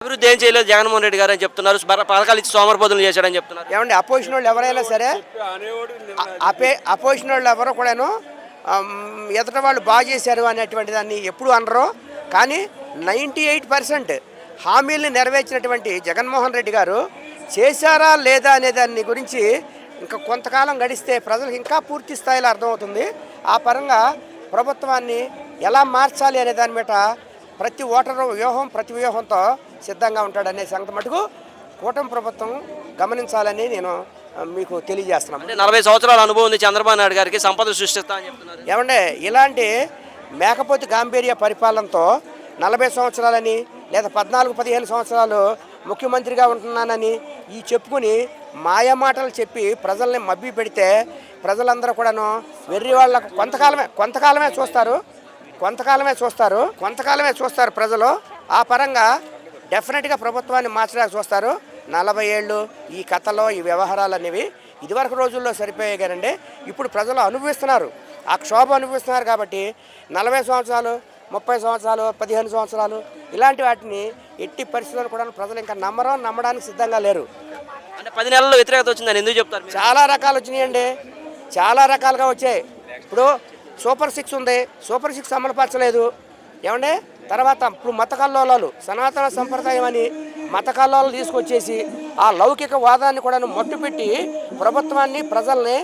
అభివృద్ధి ఏం చేయలేదు జగన్మోహన్ రెడ్డి గారు అని చెప్తున్నారు. పథకాలు ఇచ్చి సోమరిపోతులు చేశాడని చెప్తున్నారు. ఏమండి అపోజిషన్ వాళ్ళు ఎవరైనా సరే అపోజిషన్ వాళ్ళు ఎవరో కూడాను ఎదుట వాళ్ళు బాగా చేశారు అనేటువంటి దాన్ని ఎప్పుడు అనరు. కానీ 98% హామీల్ని నెరవేర్చినటువంటి జగన్మోహన్ రెడ్డి గారు చేశారా లేదా అనే దాని గురించి ఇంకా కొంతకాలం గడిస్తే ప్రజలకు ఇంకా పూర్తి స్థాయిలో అర్థమవుతుంది. ఆ పరంగా ప్రభుత్వాన్ని ఎలా మార్చాలి అనే దాని మీద ప్రతి ఓటరు ప్రతి వ్యూహంతో సిద్ధంగా ఉంటాడనే సంగతి మటుకు కూటమి ప్రభుత్వం గమనించాలని నేను మీకు తెలియజేస్తున్నాను. అంటే 40 సంవత్సరాల అనుభవం ఉంది చంద్రబాబు నాయుడు గారికి, సంపద సృష్టిస్తా అని చెప్తున్నారు. ఏమంటే ఇలాంటి మేకపోతు గాంభీర్య పరిపాలనతో 40 సంవత్సరాలని లేదా 14-15 సంవత్సరాలు ముఖ్యమంత్రిగా ఉంటున్నానని ఈ చెప్పుకుని మాయమాటలు చెప్పి ప్రజల్ని మభ్య పెడితే ప్రజలందరూ కూడాను వెర్రి వాళ్ళకు కొంతకాలమే చూస్తారు ప్రజలు. ఆ పరంగా డెఫినెట్గా ప్రభుత్వాన్ని మార్చడానికి చూస్తారు. 40 ఏళ్ళు ఈ కథలో ఈ వ్యవహారాలు అనేవి ఇదివరకు రోజుల్లో సరిపోయాయి కానండి. ఇప్పుడు ప్రజలు అనుభవిస్తున్నారు, ఆ క్షోభ అనుభవిస్తున్నారు. కాబట్టి 40 సంవత్సరాలు, 30 సంవత్సరాలు, 15 సంవత్సరాలు ఇలాంటి వాటిని ఎట్టి పరిస్థితుల్లో కూడా ప్రజలు ఇంకా నమ్మడానికి సిద్ధంగా లేరు. అంటే 10 నెలల్లో వ్యతిరేకత వచ్చిందని ఎందుకు చెప్తారు? చాలా రకాలు వచ్చినాయండి, చాలా రకాలుగా వచ్చాయి. ఇప్పుడు సూపర్ 6 ఉంది, సూపర్ 6 అమలుపరచలేదు. ఏమంటే తర్వాత ఇప్పుడు మత కల్లోలాలు, సనాతన సంప్రదాయం అని మత కల్లోలాలు తీసుకొచ్చేసి ఆ లౌకిక వాదాన్ని కూడా మట్టుపెట్టి ప్రభుత్వాన్ని ప్రజల్ని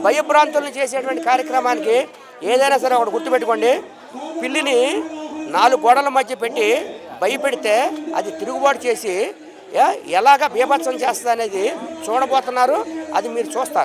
భయభ్రాంతుల్ని చేసేటువంటి కార్యక్రమానికి ఏదైనా సరే ఒకటి గుర్తుపెట్టుకోండి, పిల్లిని 4 గోడల మధ్య పెట్టి భయపెడితే అది తిరుగుబాటు చేసి ఎలాగ బీభత్సం చేస్తుంది అనేది చూడబోతున్నారు. అది మీరు చూస్తారు.